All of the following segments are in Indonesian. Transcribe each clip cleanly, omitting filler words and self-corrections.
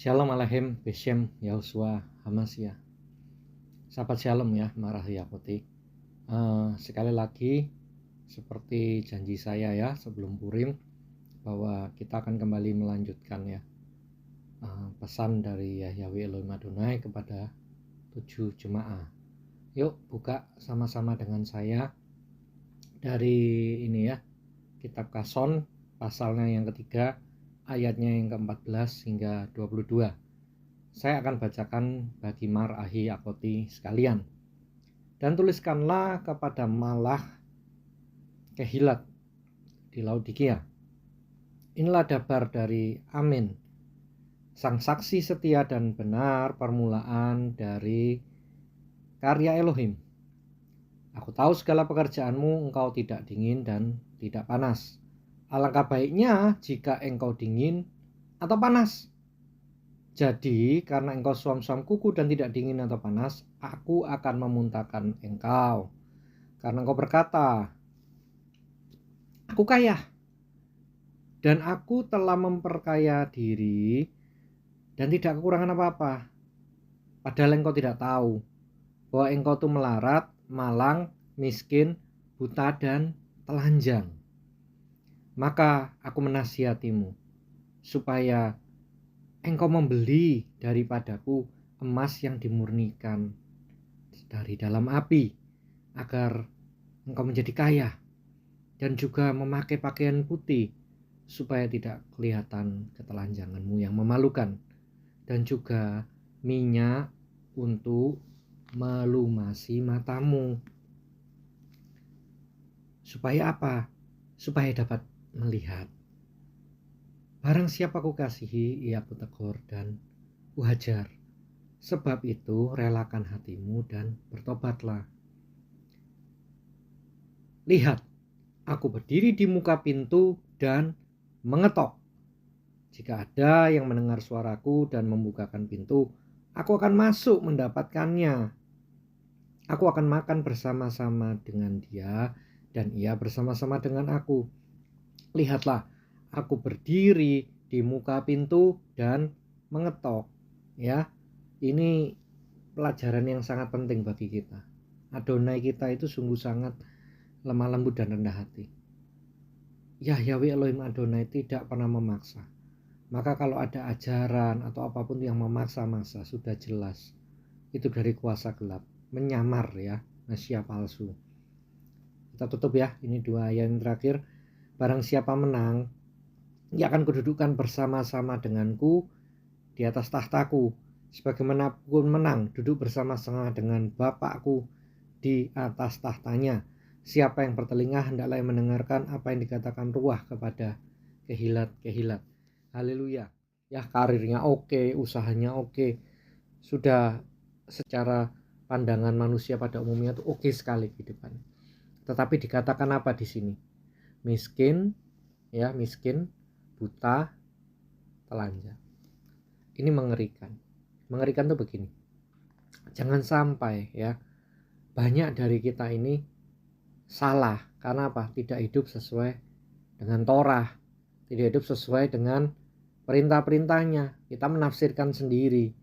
Shalom Aleichem Beshem Yahushua Hamashiach. Sahabat Shalom ya, Marah Yakoti. Sekali lagi seperti janji saya ya sebelum Purim, bahwa kita akan kembali melanjutkan ya pesan dari Yahweh Elohim Adonai kepada 7 jemaah. Yuk buka sama-sama dengan saya dari ini ya, kitab Kason pasalnya yang ketiga, ayatnya yang ke-14 hingga 22. Saya akan bacakan bagi Mar Ahi Akoti sekalian. Dan tuliskanlah kepada Malah Kehilat di Laodikia. Inilah dabar dari Amin, sang saksi setia dan benar, permulaan dari karya Elohim. Aku tahu segala pekerjaanmu, engkau tidak dingin dan tidak panas. Alangkah baiknya jika engkau dingin atau panas. Jadi karena engkau suam-suam kuku dan tidak dingin atau panas, aku akan memuntahkan engkau. Karena engkau berkata, aku kaya, dan aku telah memperkaya diri dan tidak kekurangan apa-apa. Padahal engkau tidak tahu bahwa engkau itu melarat, malang, miskin, buta, dan telanjang. Maka aku menasihatimu supaya engkau membeli daripadaku emas yang dimurnikan dari dalam api, agar engkau menjadi kaya, dan juga memakai pakaian putih supaya tidak kelihatan ketelanjanganmu yang memalukan, dan juga minyak untuk melumasi matamu. Supaya apa? Supaya dapat melihat. Barang siapa ku kasihi, ia ku tegur dan ku hajar. Sebab itu relakan hatimu dan bertobatlah. Lihat, aku berdiri di muka pintu dan mengetok. Jika ada yang mendengar suaraku dan membukakan pintu, aku akan masuk mendapatkannya. Aku akan makan bersama-sama dengan dia dan ia bersama-sama dengan aku. Lihatlah, aku berdiri di muka pintu dan mengetok. Ya, ini pelajaran yang sangat penting bagi kita. Adonai kita itu sungguh sangat lemah lembut dan rendah hati. Yahweh Elohim Adonai tidak pernah memaksa. Maka kalau ada ajaran atau apapun yang memaksa-maksa, sudah jelas itu dari kuasa gelap, menyamar ya, Mesias palsu. Kita tutup ya, ini 2 ayat yang terakhir. Barang siapa menang, ia akan kududukan bersama-sama denganku di atas tahtaku, sebagaimanapun menang duduk bersama-sama dengan Bapakku di atas tahtanya. Siapa yang bertelinga hendaklah mendengarkan apa yang dikatakan Ruah kepada kehilat-kehilat. Haleluya. Ya, karirnya oke, usahanya oke, sudah secara pandangan manusia pada umumnya itu oke sekali kehidupan. Tetapi dikatakan apa di sini? Miskin, ya, miskin, buta, telanjang. Ini mengerikan. Mengerikan tuh begini. Jangan sampai ya banyak dari kita ini salah. Karena apa? Tidak hidup sesuai dengan Torah, tidak hidup sesuai dengan perintah-perintahnya. Kita menafsirkan sendiri.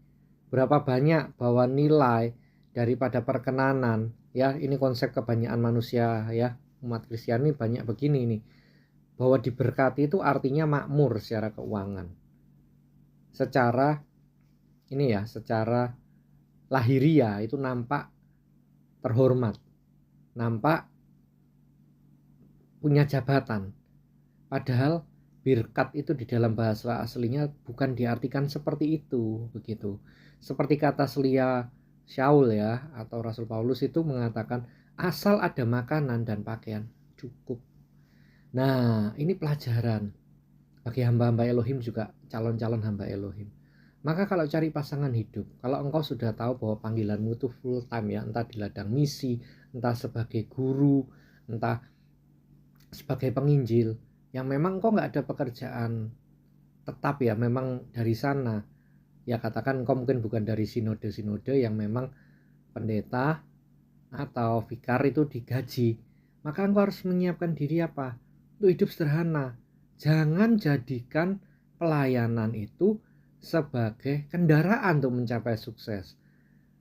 Berapa banyak bahwa nilai daripada perkenanan, ya, ini konsep kebanyakan manusia ya, umat Kristiani banyak begini nih, bahwa diberkati itu artinya makmur secara keuangan. Secara ini ya, secara lahiriah itu nampak terhormat, nampak punya jabatan. Padahal berkat itu di dalam bahasa aslinya bukan diartikan seperti itu, begitu. Seperti kata Selia Shaul ya, atau Rasul Paulus itu mengatakan asal ada makanan dan pakaian cukup. Nah, ini pelajaran bagi hamba-hamba Elohim, juga calon-calon hamba Elohim. Maka kalau cari pasangan hidup, kalau engkau sudah tahu bahwa panggilanmu itu full time ya, entah di ladang misi, entah sebagai guru, entah sebagai penginjil, yang memang kok nggak ada pekerjaan tetap ya, memang dari sana ya, katakan kau mungkin bukan dari sinode-sinode yang memang pendeta atau vikar itu digaji, maka engkau harus menyiapkan diri untuk hidup sederhana. Jangan jadikan pelayanan itu sebagai kendaraan untuk mencapai sukses.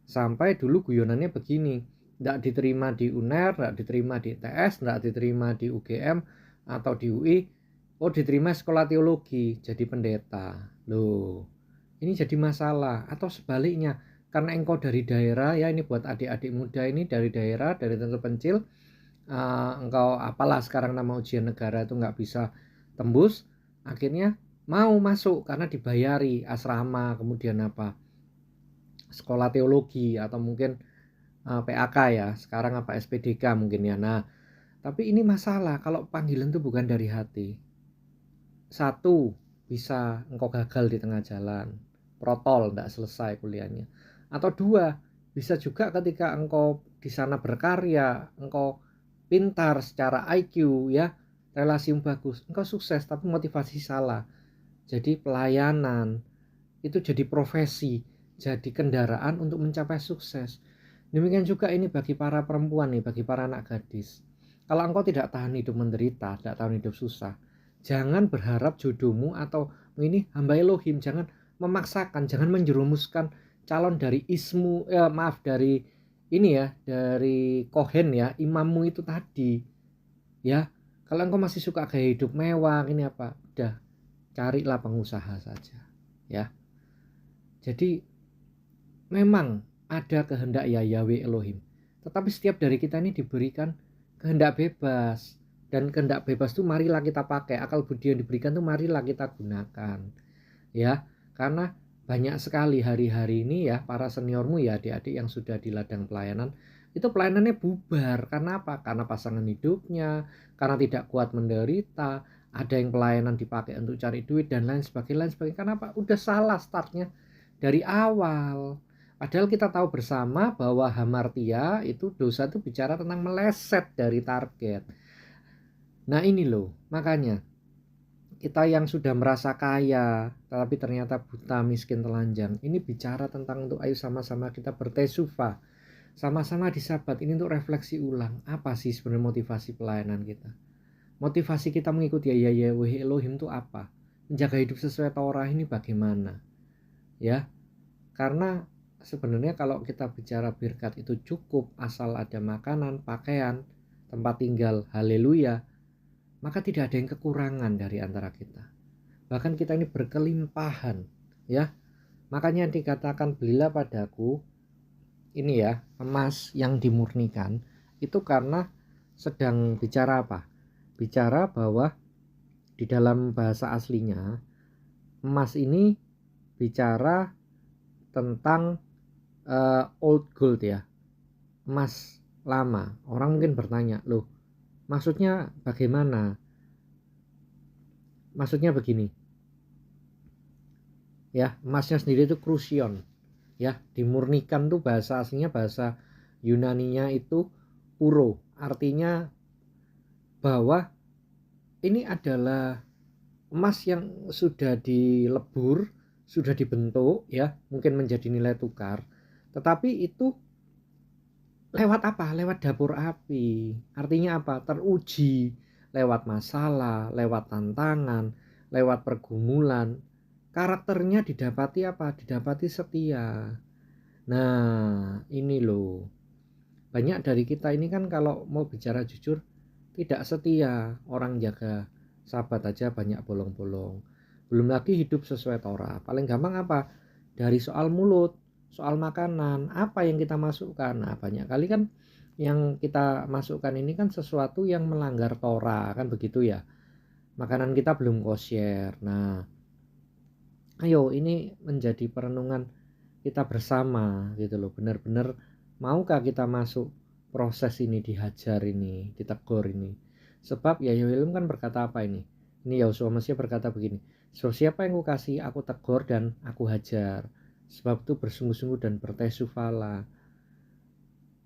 Sampai dulu guyonannya begini, nggak diterima di UNER, nggak diterima di ITS, nggak diterima di UGM atau di UI, oh diterima sekolah teologi jadi pendeta. Loh, ini jadi masalah. Atau sebaliknya, karena engkau dari daerah, ya ini buat adik-adik muda ini dari daerah, dari terpencil, engkau apalah sekarang nama ujian negara itu nggak bisa tembus, akhirnya mau masuk karena dibayari asrama, kemudian apa, sekolah teologi atau mungkin PAK ya, sekarang apa SPDK mungkin ya. Nah, tapi ini masalah kalau panggilan itu bukan dari hati. Satu, bisa engkau gagal di tengah jalan, protol, tidak selesai kuliahnya. Atau dua, bisa juga ketika engkau di sana berkarya, engkau pintar secara IQ ya, relasi yang bagus, engkau sukses tapi motivasi salah. Jadi pelayanan itu jadi profesi, jadi kendaraan untuk mencapai sukses. Demikian juga ini bagi para perempuan nih, bagi para anak gadis. Kalau engkau tidak tahan hidup menderita, tidak tahan hidup susah, jangan berharap jodohmu atau ini hamba Elohim, jangan memaksakan, jangan menjerumuskan calon dari dari ini ya, dari Kohen ya, imammu itu tadi. Ya, kalau engkau masih suka gaya hidup mewah, ini apa? Udah, carilah pengusaha saja. Ya. Jadi memang ada kehendak ya Yahweh Elohim. Tetapi setiap dari kita ini diberikan kehendak bebas. Dan kehendak bebas itu marilah kita pakai. Akal budi yang diberikan itu marilah kita gunakan. Ya, karena banyak sekali hari-hari ini ya para seniormu ya adik-adik yang sudah di ladang pelayanan. Itu pelayanannya bubar. Karena apa? Karena pasangan hidupnya. Karena tidak kuat menderita. Ada yang pelayanan dipakai untuk cari duit dan lain sebagainya. Karena apa? Udah salah startnya dari awal. Padahal kita tahu bersama bahwa hamartia itu dosa itu bicara tentang meleset dari target. Nah ini loh, makanya kita yang sudah merasa kaya tapi ternyata buta, miskin, telanjang, ini bicara tentang untuk ayo sama-sama kita bertesufa, sama-sama di Sabat ini untuk refleksi ulang apa sih sebenarnya motivasi pelayanan kita. Motivasi kita mengikuti Yahweh Elohim itu apa? Menjaga hidup sesuai Torah ini bagaimana? Ya, karena sebenarnya kalau kita bicara berkat itu cukup asal ada makanan, pakaian, tempat tinggal, haleluya, maka tidak ada yang kekurangan dari antara kita. Bahkan kita ini berkelimpahan, ya. Makanya dikatakan belilah padaku ini ya, emas yang dimurnikan, itu karena sedang bicara apa? Bicara bahwa di dalam bahasa aslinya emas ini bicara tentang old gold ya, emas lama. Orang mungkin bertanya, loh maksudnya bagaimana? Maksudnya begini ya, emasnya sendiri itu krusion ya, dimurnikan tuh bahasa aslinya, bahasa Yunaninya itu puro, artinya bahwa ini adalah emas yang sudah dilebur, sudah dibentuk ya, mungkin menjadi nilai tukar, tetapi itu lewat apa? Lewat dapur api. Artinya apa? Teruji lewat masalah, lewat tantangan, lewat pergumulan. Karakternya didapati apa? Didapati setia. Nah, ini loh. Banyak dari kita ini kan kalau mau bicara jujur tidak setia. Orang jaga Sabat aja banyak bolong-bolong. Belum lagi hidup sesuai Torah. Paling gampang apa? Dari soal mulut, soal makanan, apa yang kita masukkan. Nah, banyak kali kan yang kita masukkan ini kan sesuatu yang melanggar Torah, kan begitu ya. Makanan kita belum kosher. Nah, ayo ini menjadi perenungan kita bersama gitu loh. Benar-benar maukah kita masuk proses ini, dihajar ini, ditegur ini. Sebab ya Yoelum kan berkata apa ini? Ini Yahusua Mesya berkata begini. So siapa yang kukasih aku tegur dan aku hajar. Sebab itu bersungguh-sungguh dan bertesufalah.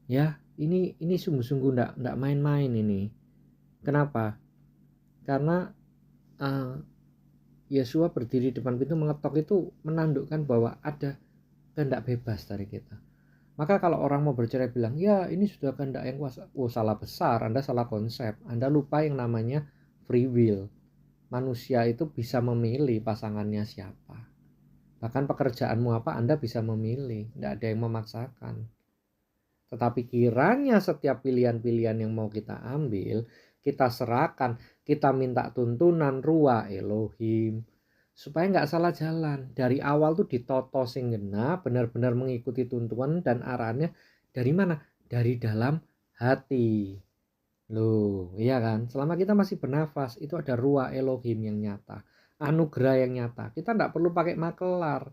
Ya, ini sungguh-sungguh ndak main-main ini. Kenapa? Karena Yesua berdiri depan pintu mengetok itu menandukkan bahwa ada kehendak bebas dari kita. Maka kalau orang mau bercerai bilang, ya ini sudah kehendak yang kuasa. Oh salah besar, Anda salah konsep. Anda lupa yang namanya free will. Manusia itu bisa memilih pasangannya siapa. Bahkan pekerjaanmu apa Anda bisa memilih, tidak ada yang memaksakan. Tetapi kiranya setiap pilihan-pilihan yang mau kita ambil, kita serahkan, kita minta tuntunan ruah Elohim, supaya nggak salah jalan. Dari awal tuh ditoto sing genah, benar-benar mengikuti tuntunan dan arahannya dari mana? Dari dalam hati. Loh, iya kan? Selama kita masih bernafas, itu ada ruah Elohim yang nyata, anugerah yang nyata. Kita nggak perlu pakai makelar.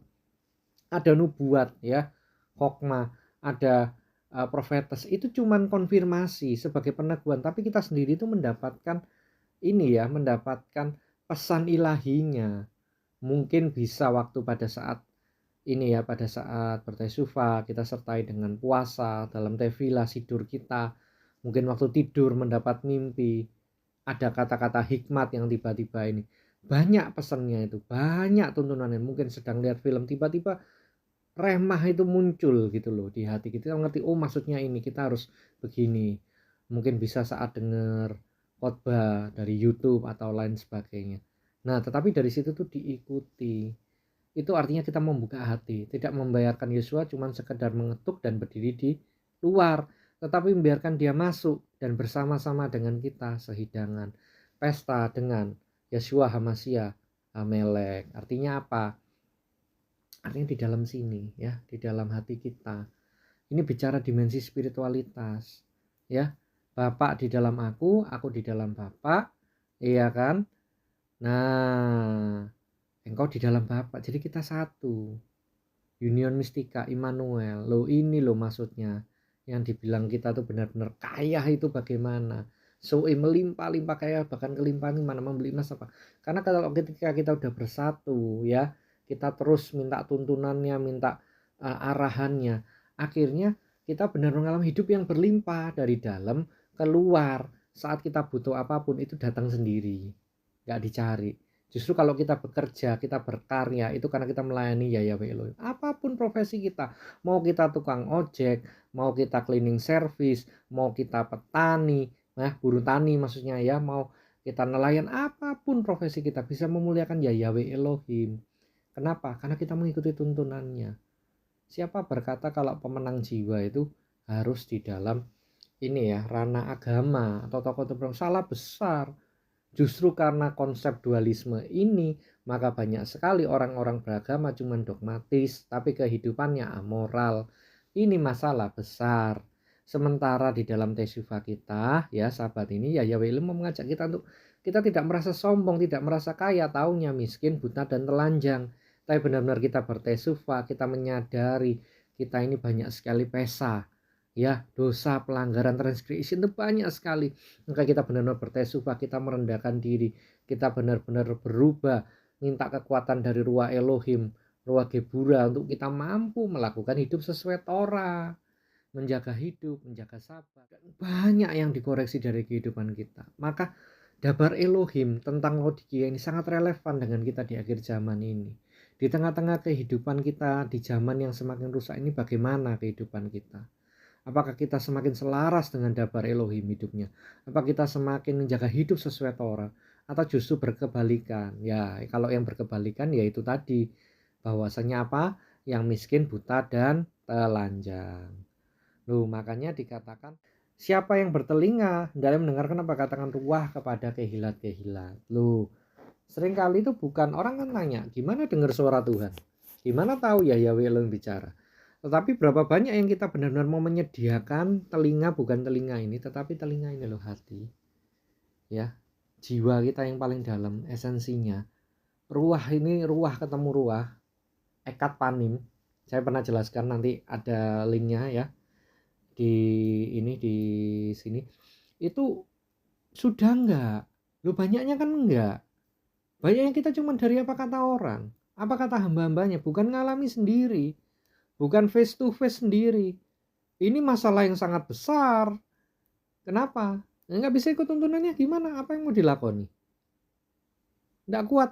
Ada nubuat ya, hokmah, ada profetes. Itu cuman konfirmasi sebagai peneguhan, tapi kita sendiri itu mendapatkan ini ya, mendapatkan pesan ilahinya. Mungkin bisa waktu pada saat ini ya, pada saat bertesufa kita sertai dengan puasa, dalam tevilah sidur kita, mungkin waktu tidur mendapat mimpi, ada kata-kata hikmat yang tiba-tiba ini, banyak pesannya itu, banyak tuntunannya. Mungkin sedang lihat film tiba-tiba remah itu muncul gitu loh di hati kita ngerti, oh maksudnya ini kita harus begini. Mungkin bisa saat dengar khotbah dari YouTube atau lain sebagainya. Nah tetapi dari situ tuh diikuti, itu artinya kita membuka hati, tidak membiarkan Yosua cuma sekedar mengetuk dan berdiri di luar, tetapi membiarkan dia masuk dan bersama-sama dengan kita sehidangan pesta dengan Yosua Hamasya Amelek. Artinya apa? Artinya di dalam sini ya, di dalam hati kita. Ini bicara dimensi spiritualitas ya. Bapak di dalam aku di dalam Bapak, iya kan? Nah, engkau di dalam Bapak. Jadi kita satu. Union Mystica Immanuel. Loh ini loh maksudnya. Yang dibilang kita tuh benar-benar kaya itu bagaimana? Melimpah-limpah kaya, bahkan kelimpahan mana membeli emas apa? Karena kalau ketika kita udah bersatu ya, kita terus minta tuntunannya, minta arahannya, akhirnya kita benar mengalami hidup yang berlimpah dari dalam keluar. Saat kita butuh apapun itu datang sendiri, nggak dicari. Justru kalau kita bekerja, kita berkarya, itu karena kita melayani Yahweh Elohim. Apapun profesi kita, mau kita tukang ojek, mau kita cleaning service, mau kita petani, nah buruh tani maksudnya ya, mau kita nelayan, apapun profesi kita bisa memuliakan Yahweh Elohim. Kenapa? Karena kita mengikuti tuntunannya. Siapa berkata kalau pemenang jiwa itu harus di dalam ini ya, ranah agama atau tokoh-tokoh? Salah besar. Justru karena konsep dualisme ini, maka banyak sekali orang-orang beragama cuma dogmatis, tapi kehidupannya amoral. Ini masalah besar. Sementara di dalam tesufa kita, ya sahabat ini, ya Yahweh mengajak kita untuk kita tidak merasa sombong, tidak merasa kaya, taunya miskin, buta, dan telanjang. Tapi benar-benar kita bertesufa, kita menyadari kita ini banyak sekali pesa. Ya, dosa, pelanggaran, transgresi itu banyak sekali. Maka kita benar-benar bertesufa, kita merendahkan diri, kita benar-benar berubah, minta kekuatan dari ruah Elohim, ruah Gebura untuk kita mampu melakukan hidup sesuai Torah, menjaga hidup, menjaga sabar. Dan banyak yang dikoreksi dari kehidupan kita. Maka dabar Elohim tentang Laodikia ini sangat relevan dengan kita di akhir zaman ini. Di tengah-tengah kehidupan kita di zaman yang semakin rusak ini, bagaimana kehidupan kita? Apakah kita semakin selaras dengan dabar Elohim hidupnya? Apa kita semakin menjaga hidup sesuai Torah? Atau justru berkebalikan? Ya, kalau yang berkebalikan ya itu tadi. Bahwasanya apa? Yang miskin, buta, dan telanjang. Loh, makanya dikatakan siapa yang bertelinga dalam mendengarkan apa katakan ruah kepada kehilat-kehilat. Loh, seringkali itu bukan orang kan tanya, gimana dengar suara Tuhan? Gimana tahu ya Yahweh Elohim bicara? Tetapi berapa banyak yang kita benar-benar mau menyediakan telinga, bukan telinga ini, tetapi telinga ini loh, hati. Ya, jiwa kita yang paling dalam, esensinya. Ruah ini, ruah ketemu ruah, ekat panim. Saya pernah jelaskan, nanti ada linknya ya di ini di sini. Itu sudah enggak. Loh banyaknya kan enggak. Banyaknya kita cuma dari apa kata orang, apa kata hamba-hambanya, bukan ngalami sendiri, bukan face to face sendiri. Ini masalah yang sangat besar. Kenapa? Nggak bisa ikut tuntunannya, gimana? Apa yang mau dilakoni? Nggak kuat,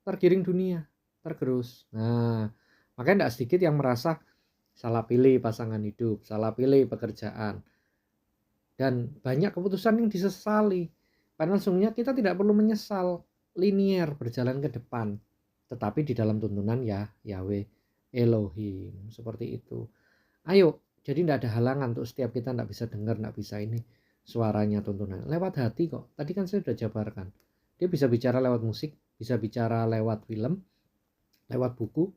tergiring dunia, tergerus. Nah, makanya nggak sedikit yang merasa salah pilih pasangan hidup, salah pilih pekerjaan, dan banyak keputusan yang disesali. Padahal sesungguhnya kita tidak perlu menyesal, linier berjalan ke depan. tetapi di dalam tuntunan ya Yahweh Elohim, seperti itu. Ayo, jadi tidak ada halangan untuk setiap kita tidak bisa dengar, tidak bisa ini suaranya tuntunan. Lewat hati kok. Tadi kan saya sudah jabarkan. Dia bisa bicara lewat musik, bisa bicara lewat film, lewat buku,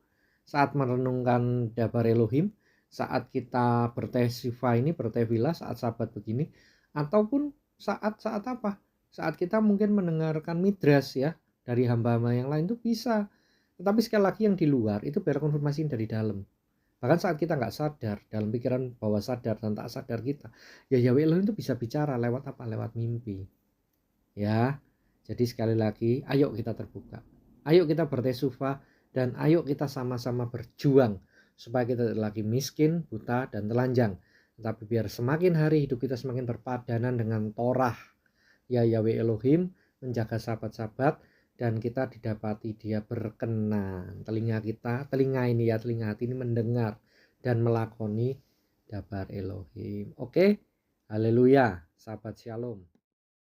saat merenungkan Dabar Elohim, saat kita bertesifah ini, bertefilah, saat sabat begini, ataupun saat apa? Saat kita mungkin mendengarkan midras ya, dari hamba-hamba yang lain itu bisa. Tetapi sekali lagi yang di luar itu biar konfirmasi dari dalam. Bahkan saat kita nggak sadar, dalam pikiran bawah sadar dan tak sadar kita, ya Yahweh Elohim itu bisa bicara lewat apa? Lewat mimpi. Ya, jadi sekali lagi, ayo kita terbuka. Ayo kita bertesufah dan ayo kita sama-sama berjuang supaya kita tidak lagi miskin, buta, dan telanjang. Tetapi biar semakin hari hidup kita semakin berpadanan dengan Torah. Ya Yahweh Elohim menjaga sahabat-sahabat dan kita didapati dia berkenan. Telinga kita, telinga ini ya, telinga hati ini mendengar dan melakoni Dabar Elohim. Oke, haleluya, sahabat shalom.